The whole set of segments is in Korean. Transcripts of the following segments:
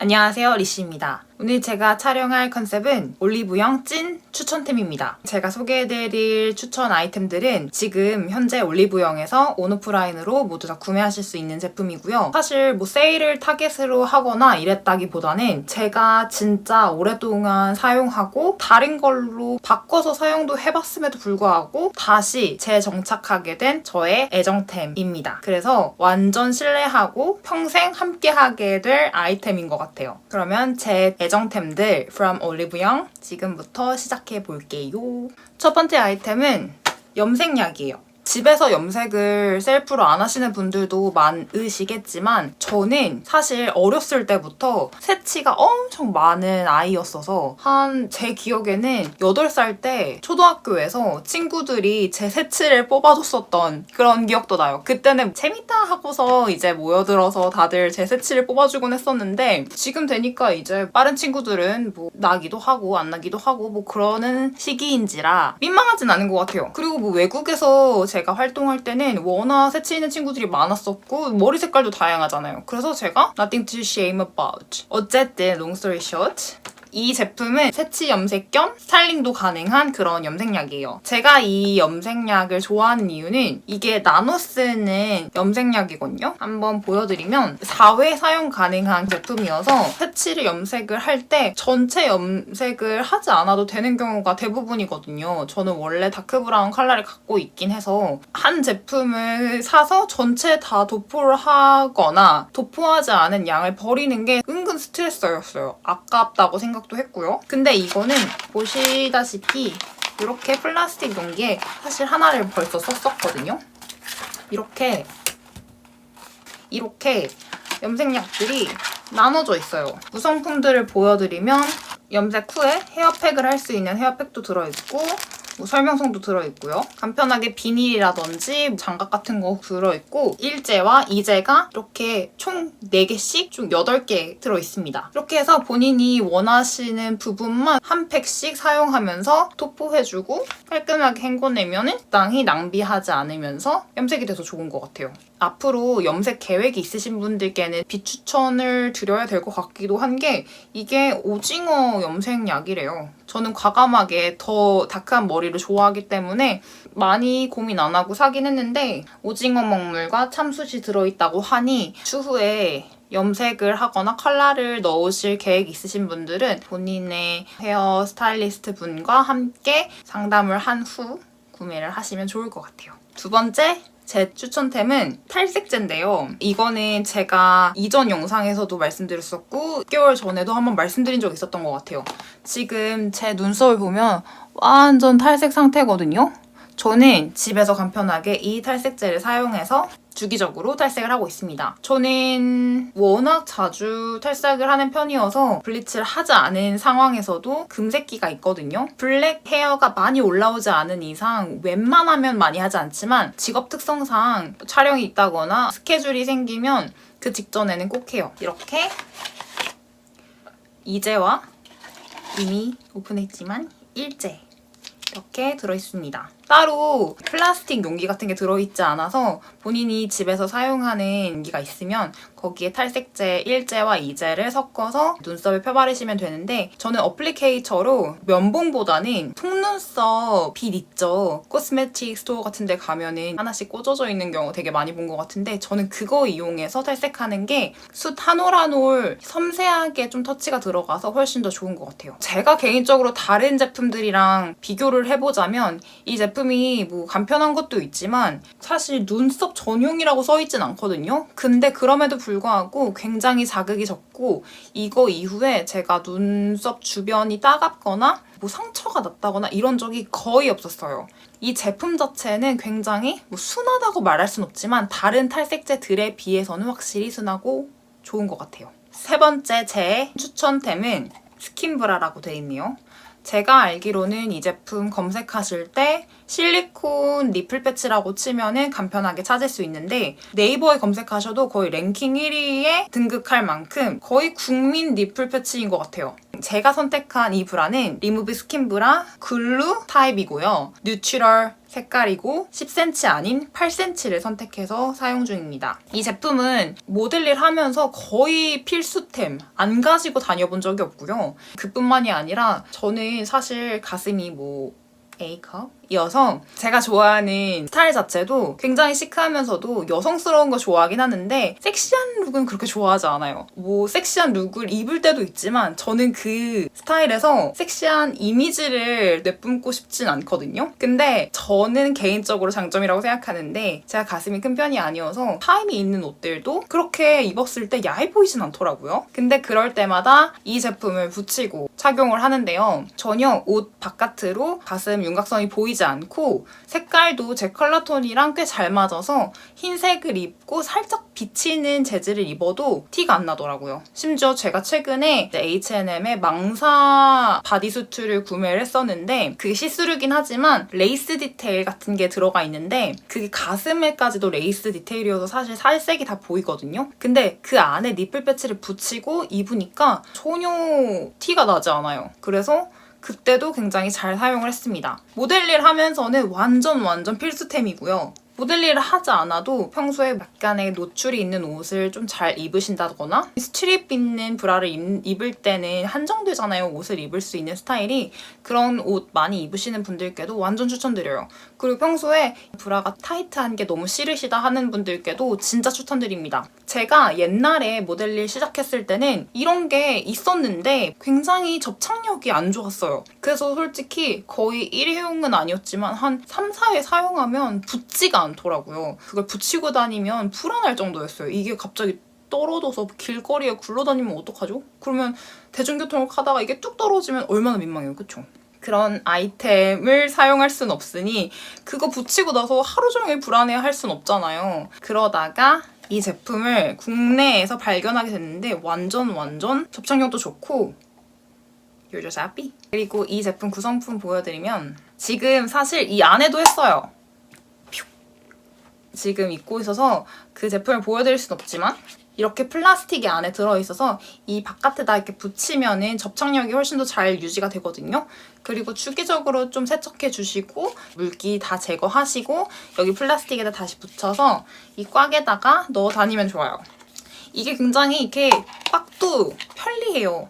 안녕하세요, 리씨입니다. 오늘 제가 촬영할 컨셉은 올리브영 찐 추천템입니다. 제가 소개해드릴 추천 아이템들은 지금 현재 올리브영에서 온오프라인으로 모두 다 구매하실 수 있는 제품이고요. 사실 뭐 세일을 타겟으로 하거나 이랬다기보다는 제가 진짜 오랫동안 사용하고 다른 걸로 바꿔서 사용도 해봤음에도 불구하고 다시 재정착하게 된 저의 애정템입니다. 그래서 완전 신뢰하고 평생 함께하게 될 아이템인 것 같아요. 그러면 제 애정템들 from 올리브영 지금부터 시작해 볼게요. 첫 번째 아이템은 염색약이에요. 집에서 염색을 셀프로 안 하시는 분들도 많으시겠지만 저는 사실 어렸을 때부터 새치가 엄청 많은 아이였어서 한 제 기억에는 8살 때 초등학교에서 친구들이 제 새치를 뽑아줬었던 그런 기억도 나요. 그때는 재밌다 하고서 이제 모여들어서 다들 제 새치를 뽑아주곤 했었는데 지금 되니까 이제 다른 친구들은 뭐 나기도 하고 안 나기도 하고 뭐 그러는 시기인지라 민망하진 않은 것 같아요. 그리고 뭐 외국에서 제가 활동할 때는 워낙 새치 있는 친구들이 많았었고 머리 색깔도 다양하잖아요. 그래서 제가 nothing to shame about. 어쨌든 long story short 이 제품은 새치 염색 겸 스타일링도 가능한 그런 염색약이에요. 제가 이 염색약을 좋아하는 이유는 이게 나눠 쓰는 염색약이거든요. 한번 보여드리면 4회 사용 가능한 제품이어서 새치를 염색을 할 때 전체 염색을 하지 않아도 되는 경우가 대부분이거든요. 저는 원래 다크브라운 컬러를 갖고 있긴 해서 한 제품을 사서 전체 다 도포를 하거나 도포하지 않은 양을 버리는 게 은근 스트레스였어요. 아깝다고 생각도 했고요. 근데 이거는 보시다시피 이렇게 플라스틱 용기에 사실 하나를 벌써 썼었거든요. 이렇게 염색약들이 나눠져 있어요. 구성품들을 보여드리면 염색 후에 헤어팩을 할 수 있는 헤어팩도 들어있고 뭐 설명서도 들어있고요. 간편하게 비닐이라든지 장갑 같은 거 들어있고 일제와 이제가 이렇게 총 4개씩 총 8개 들어있습니다. 이렇게 해서 본인이 원하시는 부분만 한 팩씩 사용하면서 도포해주고 깔끔하게 헹궈내면 적당히 낭비하지 않으면서 염색이 돼서 좋은 것 같아요. 앞으로 염색 계획이 있으신 분들께는 비추천을 드려야 될 것 같기도 한 게 이게 오징어 염색약이래요. 저는 과감하게 더 다크한 머리를 좋아하기 때문에 많이 고민 안 하고 사긴 했는데 오징어 먹물과 참숯이 들어있다고 하니 추후에 염색을 하거나 컬러를 넣으실 계획 있으신 분들은 본인의 헤어 스타일리스트 분과 함께 상담을 한 후 구매를 하시면 좋을 것 같아요. 두 번째 제 추천템은 탈색제인데요. 이거는 제가 이전 영상에서도 말씀드렸었고 6개월 전에도 한번 말씀드린 적 있었던 것 같아요. 지금 제 눈썹을 보면 완전 탈색 상태거든요. 저는 집에서 간편하게 이 탈색제를 사용해서 주기적으로 탈색을 하고 있습니다. 저는 워낙 자주 탈색을 하는 편이어서 블리치를 하지 않은 상황에서도 금색기가 있거든요. 블랙 헤어가 많이 올라오지 않은 이상 웬만하면 많이 하지 않지만 직업 특성상 촬영이 있다거나 스케줄이 생기면 그 직전에는 꼭 해요. 이렇게 이제와 이미 오픈했지만 일제 이렇게 들어있습니다. 따로 플라스틱 용기 같은 게 들어있지 않아서 본인이 집에서 사용하는 용기가 있으면 거기에 탈색제 1제와 2제를 섞어서 눈썹에 펴바르시면 되는데 저는 어플리케이처로 면봉보다는 속눈썹 빗 있죠. 코스메틱 스토어 같은 데 가면은 하나씩 꽂아져 있는 경우 되게 많이 본 것 같은데 저는 그거 이용해서 탈색하는 게 숱 한 올 한 올 섬세하게 좀 터치가 들어가서 훨씬 더 좋은 것 같아요. 제가 개인적으로 다른 제품들이랑 비교를 해보자면 이 제품이 뭐 간편한 것도 있지만 사실 눈썹 전용이라고 써있진 않거든요. 근데 그럼에도 불구하고 굉장히 자극이 적고 이거 이후에 제가 눈썹 주변이 따갑거나 뭐 상처가 났다거나 이런 적이 거의 없었어요. 이 제품 자체는 굉장히 뭐 순하다고 말할 순 없지만 다른 탈색제들에 비해서는 확실히 순하고 좋은 것 같아요. 세 번째 제 추천템은 스킨브라라고 되어 있네요. 제가 알기로는 이 제품 검색하실 때 실리콘 니플 패치라고 치면은 간편하게 찾을 수 있는데 네이버에 검색하셔도 거의 랭킹 1위에 등극할 만큼 거의 국민 니플 패치인 것 같아요. 제가 선택한 이 브라는 리무브 스킨 브라 글루 타입이고요. 뉴트럴 색깔이고 10cm 아닌 8cm를 선택해서 사용 중입니다. 이 제품은 모델일 하면서 거의 필수템, 안 가지고 다녀본 적이 없고요. 그뿐만이 아니라 저는 사실 가슴이 A컵이어서 제가 좋아하는 스타일 자체도 굉장히 시크하면서도 여성스러운 거 좋아하긴 하는데 섹시한 룩은 그렇게 좋아하지 않아요. 섹시한 룩을 입을 때도 있지만 저는 그 스타일에서 섹시한 이미지를 내뿜고 싶진 않거든요. 근데 저는 개인적으로 장점이라고 생각하는데 제가 가슴이 큰 편이 아니어서 타임이 있는 옷들도 그렇게 입었을 때 야해 보이진 않더라고요. 근데 그럴 때마다 이 제품을 붙이고 착용을 하는데요. 전혀 옷 바깥으로 가슴 윤곽선이 보이지 않고 색깔도 제 컬러 톤이랑 꽤 잘 맞아서 흰색을 입고 살짝 비치는 재질을 입어도 티가 안 나더라고요. 심지어 제가 최근에 H&M의 망사 바디수트를 구매를 했었는데 그게 시스루긴 하지만 레이스 디테일 같은 게 들어가 있는데 그게 가슴에까지도 레이스 디테일이어서 사실 살색이 다 보이거든요. 근데 그 안에 니플 패치를 붙이고 입으니까 전혀 티가 나지 않아요. 그래서 그때도 굉장히 잘 사용을 했습니다. 모델일 하면서는 완전 필수템이고요. 모델일을 하지 않아도 평소에 약간의 노출이 있는 옷을 좀 잘 입으신다거나 스트립 있는 브라를 입을 때는 한정되잖아요. 옷을 입을 수 있는 스타일이. 그런 옷 많이 입으시는 분들께도 완전 추천드려요. 그리고 평소에 브라가 타이트한 게 너무 싫으시다 하는 분들께도 진짜 추천드립니다. 제가 옛날에 모델일 시작했을 때는 이런 게 있었는데 굉장히 접착력이 안 좋았어요. 그래서 솔직히 거의 일회용은 아니었지만 한 3, 4회 사용하면 붙지가 않더라고요. 그걸 붙이고 다니면 불안할 정도였어요. 이게 갑자기 떨어져서 길거리에 굴러다니면 어떡하죠? 그러면 대중교통을 타다가 이게 뚝 떨어지면 얼마나 민망해요. 그쵸? 그런 아이템을 사용할 순 없으니 그거 붙이고 나서 하루 종일 불안해할 순 없잖아요. 그러다가 이 제품을 국내에서 발견하게 됐는데 완전 접착력도 좋고 You're just happy. 그리고 이 제품 구성품 보여드리면 지금 사실 이 안에도 했어요. 지금 입고 있어서 그 제품을 보여드릴 순 없지만 이렇게 플라스틱이 안에 들어있어서 이 바깥에다 이렇게 붙이면은 접착력이 훨씬 더 잘 유지가 되거든요. 그리고 주기적으로 좀 세척해 주시고 물기 다 제거하시고 여기 플라스틱에다 다시 붙여서 이 꽉에다가 넣어 다니면 좋아요. 이게 굉장히 이렇게 꽉도 편리해요.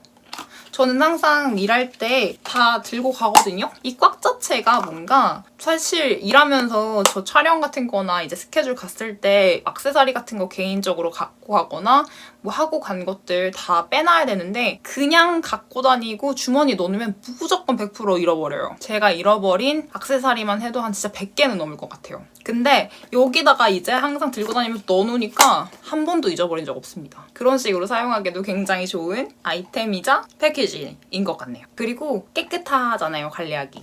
저는 항상 일할 때 다 들고 가거든요. 이 꽉 자체가 뭔가 사실 일하면서 저 촬영 같은 거나 이제 스케줄 갔을 때 액세서리 같은 거 개인적으로 갖고 가거나 뭐 하고 간 것들 다 빼놔야 되는데 그냥 갖고 다니고 주머니 넣으면 무조건 100% 잃어버려요. 제가 잃어버린 액세서리만 해도 한 진짜 100개는 넘을 것 같아요. 근데 여기다가 이제 항상 들고 다니면서 넣어놓으니까 한 번도 잊어버린 적 없습니다. 그런 식으로 사용하기도 굉장히 좋은 아이템이자 패키지인 것 같네요. 그리고 깨끗하잖아요, 관리하기.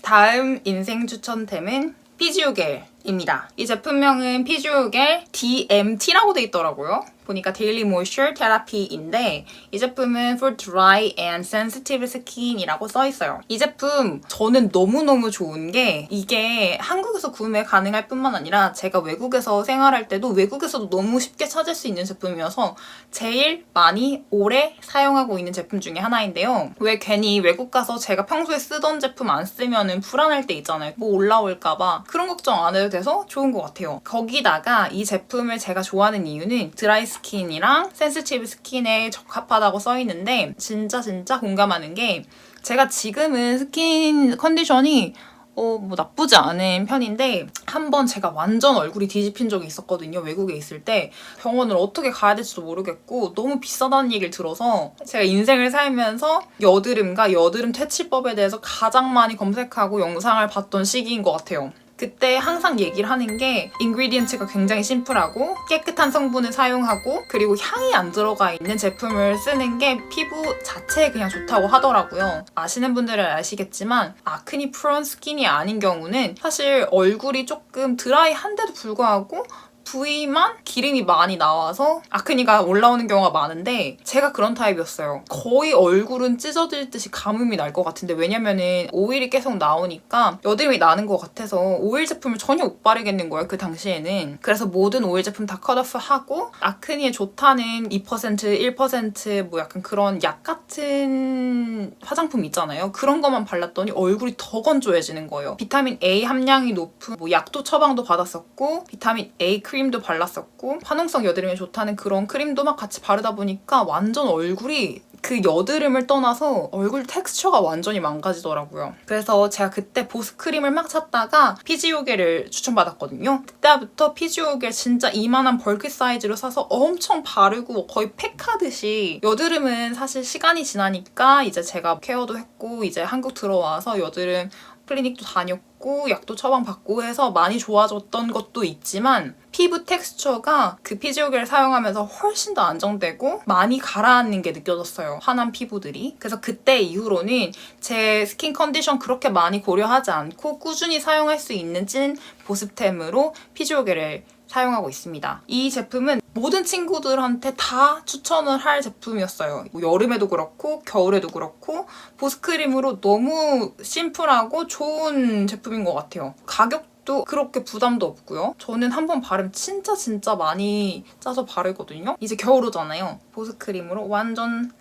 다음 인생 추천템은 피지오겔입니다. 이 제품명은 피지오겔 DMT라고 돼 있더라고요. 보니까 Daily Moisture Therapy인데 이 제품은 For Dry and Sensitive Skin이라고 써있어요. 이 제품 저는 너무너무 좋은 게 이게 한국에서 구매 가능할 뿐만 아니라 제가 외국에서 생활할 때도 외국에서도 너무 쉽게 찾을 수 있는 제품이어서 제일 많이 오래 사용하고 있는 제품 중에 하나인데요. 왜 괜히 외국 가서 제가 평소에 쓰던 제품 안 쓰면은 불안할 때 있잖아요. 뭐 올라올까봐 그런 걱정 안 해도 돼서 좋은 것 같아요. 거기다가 이 제품을 제가 좋아하는 이유는 드라이 스킨이랑 센시티브 스킨에 적합하다고 써있는데 진짜 공감하는 게 제가 지금은 스킨 컨디션이 뭐 나쁘지 않은 편인데 한번 제가 완전 얼굴이 뒤집힌 적이 있었거든요. 외국에 있을 때 병원을 어떻게 가야 될지도 모르겠고 너무 비싸다는 얘기를 들어서 제가 인생을 살면서 여드름과 여드름 퇴치법에 대해서 가장 많이 검색하고 영상을 봤던 시기인 것 같아요. 그때 항상 얘기를 하는 게 인그리디언트가 굉장히 심플하고 깨끗한 성분을 사용하고 그리고 향이 안 들어가 있는 제품을 쓰는 게 피부 자체에 그냥 좋다고 하더라고요. 아시는 분들은 아시겠지만 아크니 프론 스킨이 아닌 경우는 사실 얼굴이 조금 드라이한데도 불구하고 부위만 기름이 많이 나와서 아크니가 올라오는 경우가 많은데 제가 그런 타입이었어요. 거의 얼굴은 찢어질 듯이 가뭄이 날 것 같은데 왜냐면은 오일이 계속 나오니까 여드름이 나는 것 같아서 오일 제품을 전혀 못 바르겠는 거예요. 그 당시에는. 그래서 모든 오일 제품 다 컷오프 하고 아크니에 좋다는 2%, 1% 약간 그런 약 같은 화장품 있잖아요. 그런 것만 발랐더니 얼굴이 더 건조해지는 거예요. 비타민 A 함량이 높은 약도 처방도 받았었고 비타민 A 크림도 발랐었고 화농성 여드름에 좋다는 그런 크림도 막 같이 바르다 보니까 완전 얼굴이 그 여드름을 떠나서 얼굴 텍스처가 완전히 망가지더라고요. 그래서 제가 그때 보습크림을 막 찾다가 피지오겔을 추천받았거든요. 그때부터 피지오겔 진짜 이만한 벌크 사이즈로 사서 엄청 바르고 거의 팩하듯이 여드름은 사실 시간이 지나니까 이제 제가 케어도 했고 이제 한국 들어와서 여드름 클리닉도 다녔고 약도 처방받고 해서 많이 좋아졌던 것도 있지만 피부 텍스처가 그 피지오겔을 사용하면서 훨씬 더 안정되고 많이 가라앉는 게 느껴졌어요. 화난 피부들이. 그래서 그때 이후로는 제 스킨 컨디션 그렇게 많이 고려하지 않고 꾸준히 사용할 수 있는 찐 보습템으로 피지오겔을 사용하고 있습니다. 이 제품은 모든 친구들한테 다 추천을 할 제품이었어요. 여름에도 그렇고 겨울에도 그렇고 보습크림으로 너무 심플하고 좋은 제품인 것 같아요. 가격도 그렇게 부담도 없고요. 저는 한번 바르면 진짜 많이 짜서 바르거든요. 이제 겨울 오잖아요. 보습크림으로 완전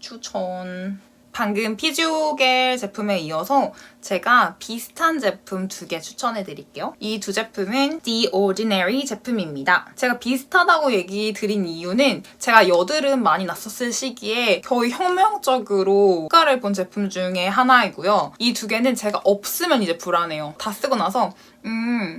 추천. 방금 피지오겔 제품에 이어서 제가 비슷한 제품 2개 추천해드릴게요. 이 두 제품은 The Ordinary 제품입니다. 제가 비슷하다고 얘기 드린 이유는 제가 여드름 많이 났었을 시기에 거의 혁명적으로 효과를 본 제품 중에 하나이고요. 이 두 개는 제가 없으면 이제 불안해요. 다 쓰고 나서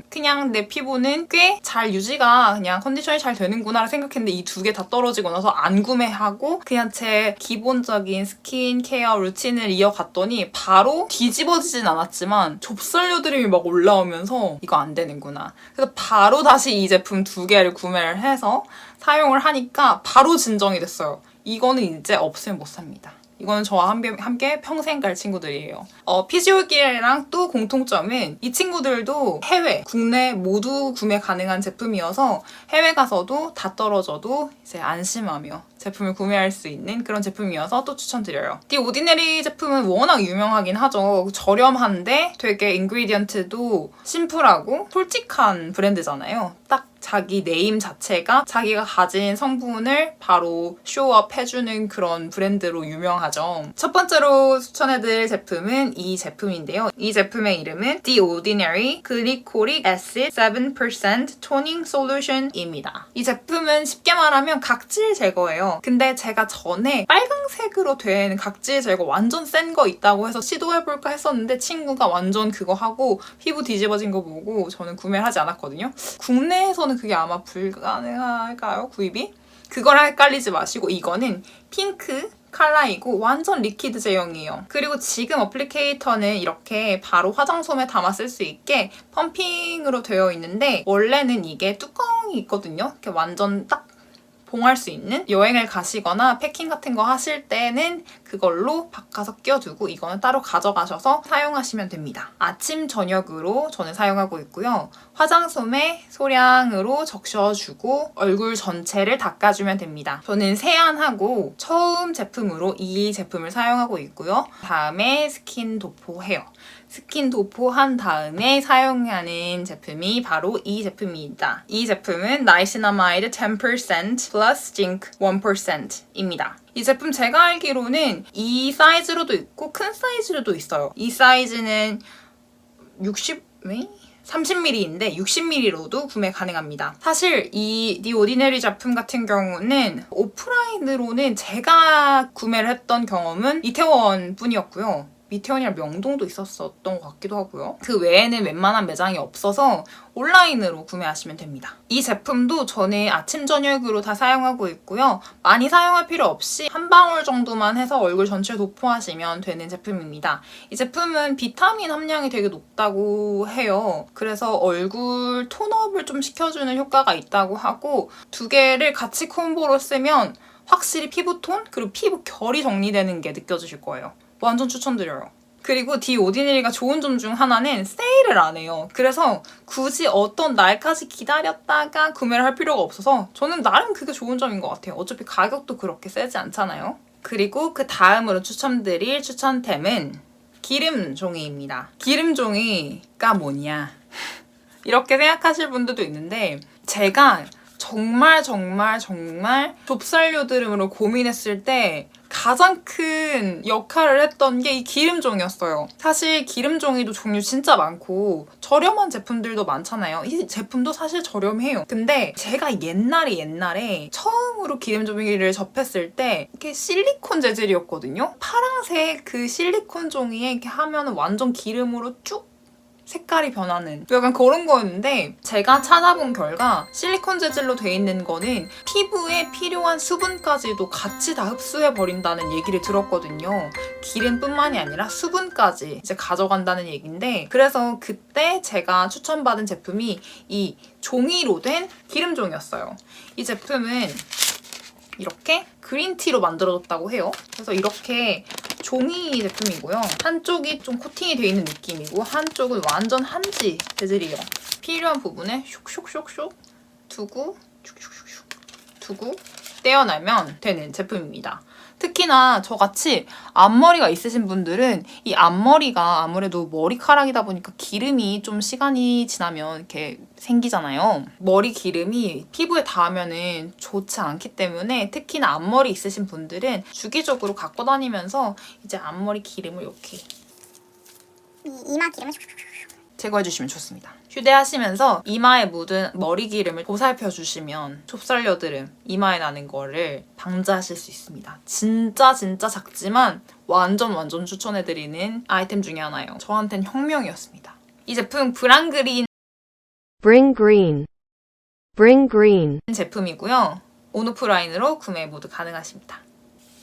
그냥 내 피부는 꽤 잘 유지가 그냥 컨디션이 잘 되는구나 생각했는데 이 두 개 다 떨어지고 나서 안 구매하고 그냥 제 기본적인 스킨케어 루틴을 이어갔더니 바로 뒤집어지진 않았지만 좁쌀 여드름이 막 올라오면서 이거 안 되는구나. 그래서 바로 다시 이 제품 2개를 구매를 해서 사용을 하니까 바로 진정이 됐어요. 이거는 이제 없으면 못 삽니다. 이거는 저와 함께 평생 갈 친구들이에요. 피지오겔이랑 또 공통점은 이 친구들도 해외, 국내 모두 구매 가능한 제품이어서 해외 가서도 다 떨어져도 이제 안심하며 제품을 구매할 수 있는 그런 제품이어서 또 추천드려요. The Ordinary 제품은 워낙 유명하긴 하죠. 저렴한데 되게 인그리디언트도 심플하고 솔직한 브랜드잖아요. 딱 자기 네임 자체가 자기가 가진 성분을 바로 쇼업 해주는 그런 브랜드로 유명하죠. 첫 번째로 추천해드릴 제품은 이 제품인데요. 이 제품의 이름은 The Ordinary Glycolic Acid 7% Toning Solution입니다. 이 제품은 쉽게 말하면 각질 제거예요. 근데 제가 전에 빨강색으로 된 각질 제거 완전 센 거 있다고 해서 시도해볼까 했었는데 친구가 완전 그거 하고 피부 뒤집어진 거 보고 저는 구매를 하지 않았거든요. 국내에서는 그게 아마 불가능할까요? 구입이? 그거랑 헷갈리지 마시고 이거는 핑크 컬러이고 완전 리퀴드 제형이에요. 그리고 지금 어플리케이터는 이렇게 바로 화장솜에 담아 쓸 수 있게 펌핑으로 되어 있는데 원래는 이게 뚜껑이 있거든요. 이렇게 완전 딱 봉할 수 있는 여행을 가시거나 패킹 같은 거 하실 때는 그걸로 바꿔서 끼워두고 이거는 따로 가져가셔서 사용하시면 됩니다. 아침, 저녁으로 저는 사용하고 있고요. 화장솜에 소량으로 적셔주고 얼굴 전체를 닦아주면 됩니다. 저는 세안하고 처음 제품으로 이 제품을 사용하고 있고요. 다음에 스킨 도포 헤어. 스킨 도포한 다음에 사용하는 제품이 바로 이 제품입니다. 이 제품은 나이시나마이드 10% 플러스 징크 1%입니다. 이 제품 제가 알기로는 이 사이즈로도 있고 큰 사이즈로도 있어요. 이 사이즈는 30ml인데 60ml로도 구매 가능합니다. 사실 이 The Ordinary 제품 같은 경우는 오프라인으로는 제가 구매를 했던 경험은 이태원 뿐이었고요. 이태원이랑 명동도 있었던 것 같기도 하고요. 그 외에는 웬만한 매장이 없어서 온라인으로 구매하시면 됩니다. 이 제품도 저는 아침, 저녁으로 다 사용하고 있고요. 많이 사용할 필요 없이 한 방울 정도만 해서 얼굴 전체에 도포하시면 되는 제품입니다. 이 제품은 비타민 함량이 되게 높다고 해요. 그래서 얼굴 톤업을 좀 시켜주는 효과가 있다고 하고 2개를 같이 콤보로 쓰면 확실히 피부톤 그리고 피부 결이 정리되는 게 느껴지실 거예요. 완전 추천드려요. 그리고 디 오디너리가 좋은 점 중 하나는 세일을 안 해요. 그래서 굳이 어떤 날까지 기다렸다가 구매를 할 필요가 없어서 저는 나름 그게 좋은 점인 것 같아요. 어차피 가격도 그렇게 세지 않잖아요. 그리고 그 다음으로 추천드릴 추천템은 기름 종이입니다. 기름 종이가 뭐냐 이렇게 생각하실 분들도 있는데 제가 정말 좁쌀 요드름으로 고민했을 때 가장 큰 역할을 했던 게 이 기름종이었어요. 사실 기름종이도 종류 진짜 많고 저렴한 제품들도 많잖아요. 이 제품도 사실 저렴해요. 근데 제가 옛날에 처음으로 기름종이를 접했을 때 이게 실리콘 재질이었거든요. 파란색 그 실리콘 종이에 이렇게 하면 완전 기름으로 쭉 색깔이 변하는 약간 그런 거였는데 제가 찾아본 결과 실리콘 재질로 돼 있는 거는 피부에 필요한 수분까지도 같이 다 흡수해버린다는 얘기를 들었거든요. 기름뿐만이 아니라 수분까지 이제 가져간다는 얘기인데 그래서 그때 제가 추천받은 제품이 이 종이로 된 기름종이었어요. 이 제품은 이렇게 그린티로 만들어졌다고 해요. 그래서 이렇게 종이 제품이고요. 한쪽이 좀 코팅이 되어 있는 느낌이고 한쪽은 완전 한지 재질이에요. 필요한 부분에 슉슉슉슉 두고 슉슉슉슉 두고 떼어내면 되는 제품입니다. 특히나 저같이 앞머리가 있으신 분들은 이 앞머리가 아무래도 머리카락이다 보니까 기름이 좀 시간이 지나면 이렇게 생기잖아요. 머리 기름이 피부에 닿으면 좋지 않기 때문에 특히나 앞머리 있으신 분들은 주기적으로 갖고 다니면서 이제 앞머리 기름을 이렇게 이마 기름을 제거해주시면 좋습니다. 휴대하시면서 이마에 묻은 머리 기름을 보살펴주시면 좁쌀 여드름 이마에 나는 거를 방지하실 수 있습니다. 진짜 작지만 완전 추천해드리는 아이템 중에 하나예요. 저한텐 혁명이었습니다. 이 제품 브랑그린 Bring green. 제품이고요. 온오프라인으로 구매 모두 가능하십니다.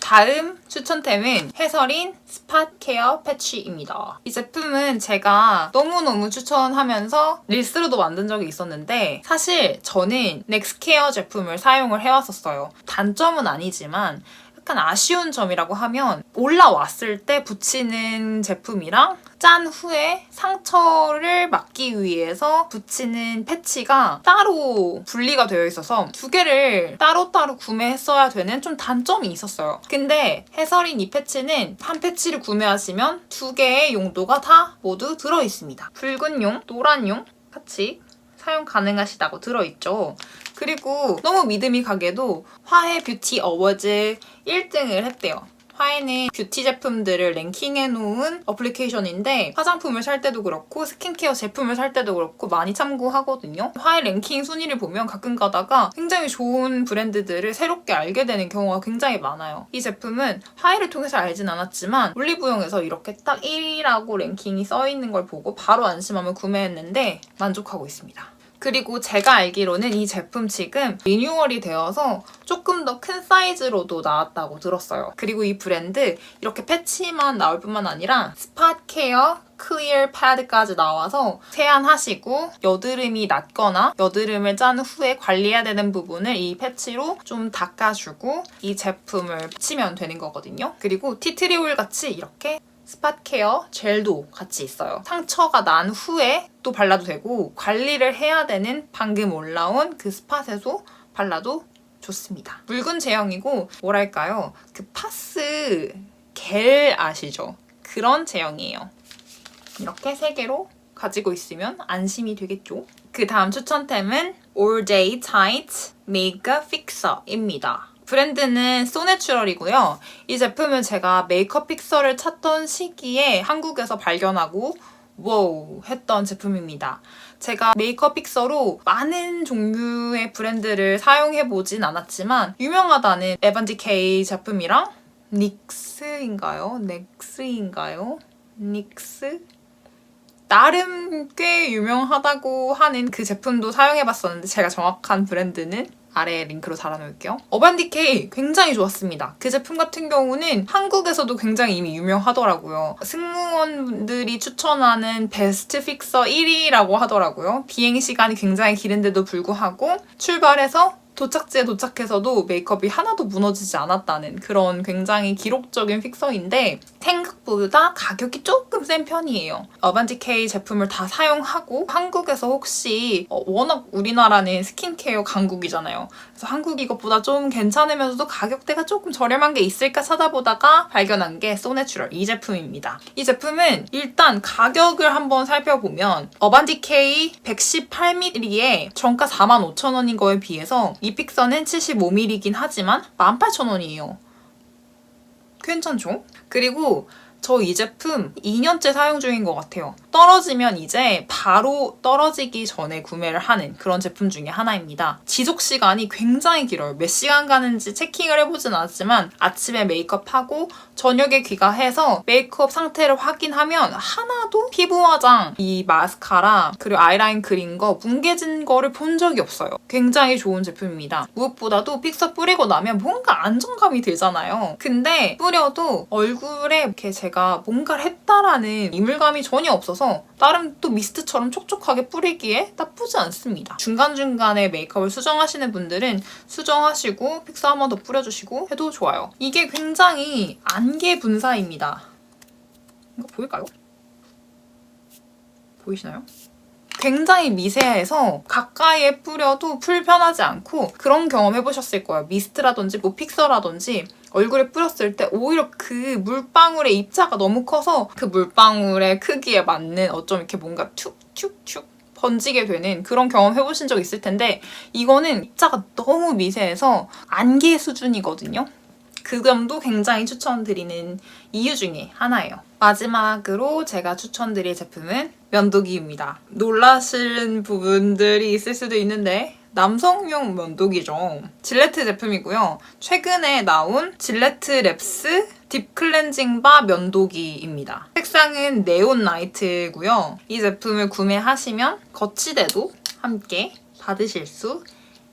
다음 추천템은 해서린 스팟 케어 패치입니다. 이 제품은 제가 너무너무 추천하면서 릴스로도 만든 적이 있었는데 사실 저는 넥스케어 제품을 사용을 해왔었어요. 단점은 아니지만 약간 아쉬운 점이라고 하면 올라왔을 때 붙이는 제품이랑 짠 후에 상처를 막기 위해서 붙이는 패치가 따로 분리가 되어 있어서 두 개를 따로따로 구매했어야 되는 좀 단점이 있었어요. 근데 해서린 이 패치는 한 패치를 구매하시면 두 개의 용도가 다 모두 들어있습니다. 붉은 용, 노란 용 같이 사용 가능하시다고 들어있죠. 그리고 너무 믿음이 가게도 화해 뷰티 어워즈 1등을 했대요. 화해는 뷰티 제품들을 랭킹해놓은 어플리케이션인데 화장품을 살 때도 그렇고 스킨케어 제품을 살 때도 그렇고 많이 참고하거든요. 화해 랭킹 순위를 보면 가끔 가다가 굉장히 좋은 브랜드들을 새롭게 알게 되는 경우가 굉장히 많아요. 이 제품은 화해를 통해서 알진 않았지만 올리브영에서 이렇게 딱 1위라고 랭킹이 써있는 걸 보고 바로 안심하며 구매했는데 만족하고 있습니다. 그리고 제가 알기로는 이 제품 지금 리뉴얼이 되어서 조금 더 큰 사이즈로도 나왔다고 들었어요. 그리고 이 브랜드 이렇게 패치만 나올 뿐만 아니라 스팟 케어 클리어 패드까지 나와서 세안하시고 여드름이 났거나 여드름을 짠 후에 관리해야 되는 부분을 이 패치로 좀 닦아주고 이 제품을 붙이면 되는 거거든요. 그리고 티트리올 같이 이렇게 스팟 케어 젤도 같이 있어요. 상처가 난 후에 또 발라도 되고 관리를 해야 되는 방금 올라온 그 스팟에서 발라도 좋습니다. 묽은 제형이고 뭐랄까요? 그 파스 겔 아시죠? 그런 제형이에요. 이렇게 3개로 가지고 있으면 안심이 되겠죠? 그 다음 추천템은 All Day Tight Makeup Fixer입니다. 브랜드는 소내추럴이고요. 이 제품은 제가 메이크업 픽서를 찾던 시기에 한국에서 발견하고 와우 했던 제품입니다. 제가 메이크업 픽서로 많은 종류의 브랜드를 사용해보진 않았지만 유명하다는 에반지 K 제품이랑 닉스인가요? 닉스? 나름 꽤 유명하다고 하는 그 제품도 사용해봤었는데 제가 정확한 브랜드는 아래에 링크로 달아놓을게요. 어반디케이 굉장히 좋았습니다. 그 제품 같은 경우는 한국에서도 굉장히 이미 유명하더라고요. 승무원들이 추천하는 베스트 픽서 1위라고 하더라고요. 비행시간이 굉장히 길은데도 불구하고 출발해서 도착지에 도착해서도 메이크업이 하나도 무너지지 않았다는 그런 굉장히 기록적인 픽서인데 생각보다 가격이 조금 센 편이에요. 어반디케이 제품을 다 사용하고 한국에서 혹시 워낙 우리나라는 스킨케어 강국이잖아요. 그래서 한국 이것보다 좀 괜찮으면서도 가격대가 조금 저렴한 게 있을까 찾아보다가 발견한 게 소내추럴 이 제품입니다. 이 제품은 일단 가격을 한번 살펴보면 어반디케이 118ml에 정가 45,000원인 거에 비해서 이 픽서는 75ml이긴 하지만 18,000원이에요. 괜찮죠? 그리고 저 이 제품 2년째 사용 중인 것 같아요. 떨어지면 이제 바로 떨어지기 전에 구매를 하는 그런 제품 중에 하나입니다. 지속 시간이 굉장히 길어요. 몇 시간 가는지 체킹을 해보진 않았지만 아침에 메이크업하고 저녁에 귀가해서 메이크업 상태를 확인하면 하나도 피부 화장, 이 마스카라, 그리고 아이라인 그린 거 뭉개진 거를 본 적이 없어요. 굉장히 좋은 제품입니다. 무엇보다도 픽서 뿌리고 나면 뭔가 안정감이 들잖아요. 근데 뿌려도 얼굴에 이렇게 제가 뭔가를 했다라는 이물감이 전혀 없어서 나름 또 미스트처럼 촉촉하게 뿌리기에 나쁘지 않습니다. 중간중간에 메이크업을 수정하시는 분들은 수정하시고 픽서 한 번 더 뿌려주시고 해도 좋아요. 이게 굉장히 안개 분사입니다. 이거 보일까요? 보이시나요? 굉장히 미세해서 가까이에 뿌려도 불편하지 않고 그런 경험 해보셨을 거예요. 미스트라든지 뭐 픽서라든지 얼굴에 뿌렸을 때 오히려 그 물방울의 입자가 너무 커서 그 물방울의 크기에 맞는 어쩜 이렇게 뭔가 툭툭툭 번지게 되는 그런 경험 해보신 적 있을 텐데 이거는 입자가 너무 미세해서 안개 수준이거든요. 그 점도 굉장히 추천드리는 이유 중에 하나예요. 마지막으로 제가 추천드릴 제품은 면도기입니다. 놀라시는 부분들이 있을 수도 있는데 남성용 면도기죠. 질레트 제품이고요. 최근에 나온 질레트 랩스 딥 클렌징 바 면도기입니다. 색상은 네온 라이트고요. 이 제품을 구매하시면 거치대도 함께 받으실 수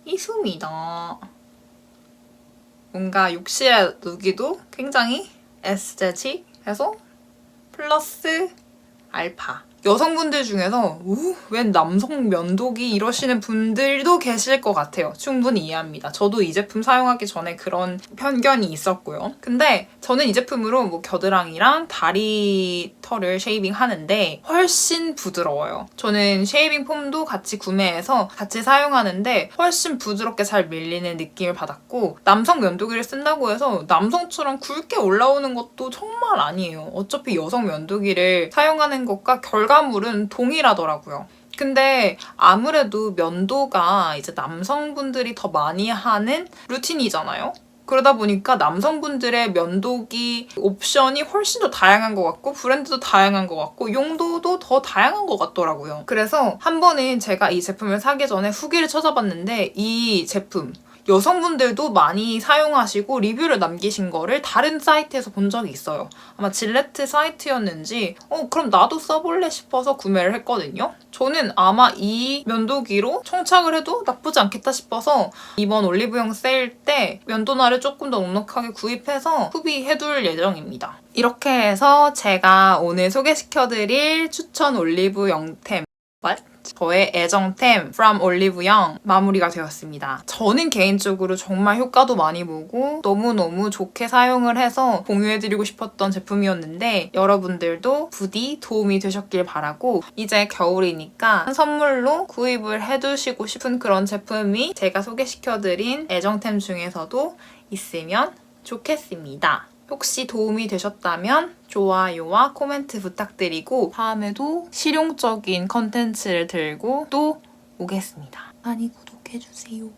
있습니다. 뭔가 욕실에 두기도 굉장히 에스테틱해서 플러스 알파. 여성분들 중에서 웬 남성 면도기 이러시는 분들도 계실 것 같아요. 충분히 이해합니다. 저도 이 제품 사용하기 전에 그런 편견이 있었고요. 근데 저는 이 제품으로 뭐 겨드랑이랑 다리 털을 쉐이빙 하는데 훨씬 부드러워요. 저는 쉐이빙 폼도 같이 구매해서 같이 사용하는데 훨씬 부드럽게 잘 밀리는 느낌을 받았고 남성 면도기를 쓴다고 해서 남성처럼 굵게 올라오는 것도 정말 아니에요. 어차피 여성 면도기를 사용하는 것과 결과물은 동일하더라고요. 근데 아무래도 면도가 이제 남성분들이 더 많이 하는 루틴이잖아요. 그러다 보니까 남성분들의 면도기 옵션이 훨씬 더 다양한 것 같고 브랜드도 다양한 것 같고 용도도 더 다양한 것 같더라고요. 그래서 한 번은 제가 이 제품을 사기 전에 후기를 찾아봤는데 이 제품 여성분들도 많이 사용하시고 리뷰를 남기신 거를 다른 사이트에서 본 적이 있어요. 아마 질레트 사이트였는지 그럼 나도 써볼래 싶어서 구매를 했거든요. 저는 아마 이 면도기로 청착을 해도 나쁘지 않겠다 싶어서 이번 올리브영 세일 때 면도날을 조금 더 넉넉하게 구입해서 소비해둘 예정입니다. 이렇게 해서 제가 오늘 소개시켜드릴 추천 올리브영템 저의 애정템 from 올리브영 마무리가 되었습니다. 저는 개인적으로 정말 효과도 많이 보고 너무너무 좋게 사용을 해서 공유해드리고 싶었던 제품이었는데 여러분들도 부디 도움이 되셨길 바라고 이제 겨울이니까 선물로 구입을 해두시고 싶은 그런 제품이 제가 소개시켜드린 애정템 중에서도 있으면 좋겠습니다. 혹시 도움이 되셨다면 좋아요와 코멘트 부탁드리고 다음에도 실용적인 컨텐츠를 들고 또 오겠습니다. 많이 구독해주세요.